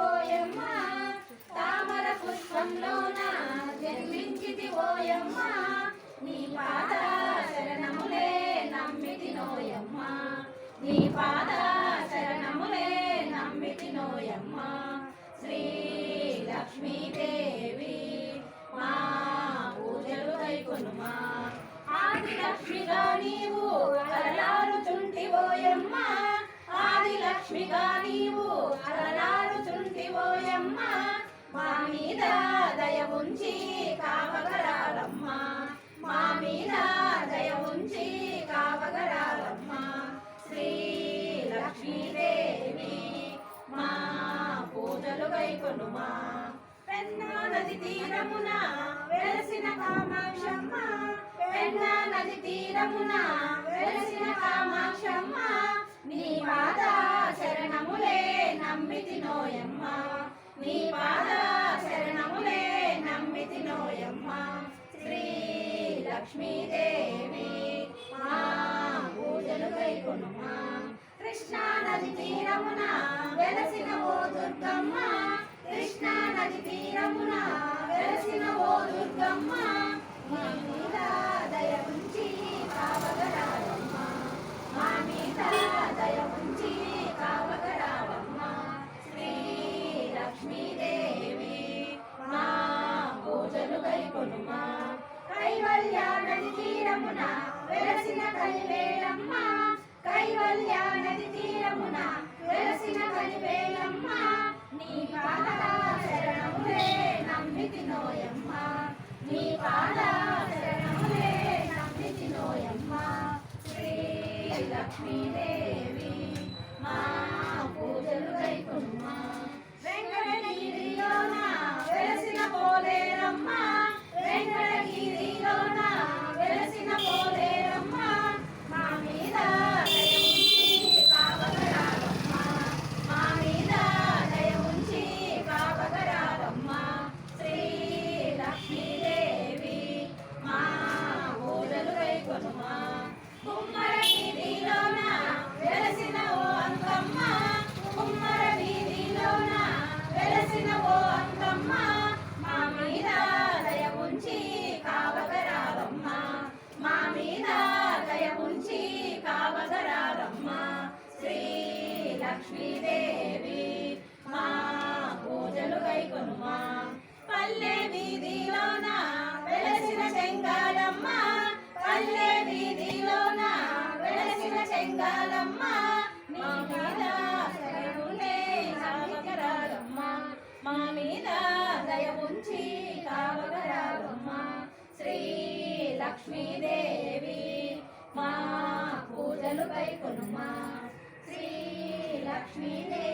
ఓయమ్మ తామర పుష్పంలోన జన్మించితి ఓయమ్మ నీ పాద శరణములే నమ్మితి నోయమ్మ నీ పాద శరణములే నమ్మితి నోయమ్మ శ్రీ లక్ష్మీదేవి మా పూజలు కైకొనుమా ఆది లక్ష్మిగా నీవు అలలారుచుంటి ఓయమ్మ ఆది లక్ష్మిగా నీవు అలలారుచుంటి ఓయమ్మ మా మీద దయ ఉంచి కావగరాలమ్మ మా మీద దయ ఉంచి కావగరాలమ్మ శ్రీ లక్ష్మీదేవి మా పూజలు కైకొనుమా పెన్నా నది తీరమున వెలసిన కామాక్షమ్మ పెన్నా నది తీరమున వెలసిన కామాక్షమ్మ నీ పాద శరణములే నమ్మితి నోయమ్మ నీ పాద శరణములే నమ్మితి నోయమ్మ శ్రీ లక్ష్మీదేవి మా పూజలు కైకొనుమా కృష్ణా నది తీరమున వెలసిన ఓ దుర్గమ్మ కృష్ణా నది తీరమున వెలసిన ఓ దుర్గమ్మ మా మీద దయ ఉంచి కావగరాలమ్మ మా మీద దయ ఉంచి కావగరాలమ్మ శ్రీ లక్ష్మీదేవి మా పూజలు కైకొనుమా కైవల్య నది తీరమున వెలసిన కలివేలమ్మ కైవల్య నది తీరమున వెలసిన కలివేలమ్మ నీ పాద శరణములే నమ్మితి నోయమ్మ నీ పాద శరణములే నమ్మితి నోయమ్మ శ్రీ లక్ష్మీదేవి మా పూజలు కైకొనుమా వెంకటగిరిలోన వెలసిన పోలేరమ్మ వెంకటగిరిలోన వెలసిన పోలేరమ్మ మా మీద దయ ఉంచి కావగరాలమ్మ మా మీద దయ ఉంచి కావగరాలమ్మ శ్రీ లక్ష్మీదేవి మా పూజలు కైకొనుమా కుమ్మర వీధిలోన వెలసిన ఓ అంకమ్మ కుమ్మర వీధిలోన వెలసిన ఓ అంకమ్మ మా మీద దయ ఉంచి కావగరాలమ్మ మా మీద దయ ఉంచి కావగరాలమ్మ శ్రీ లక్ష్మీదేవి మా పూజలు కైకొనుమా పల్లె వీధిలోన వెలసిన చెంగాలమ్మ పల్లె వీధిలోన వెలసిన చెంగాలమ్మ నీ మీద శరణులే కావగరాలమ్మ మా మీద దయ ఉంచి కావగరాలమ్మ శ్రీ లక్ష్మీదేవి మా పూజలు కైకొనుమా శ్రీ లక్ష్మీదేవి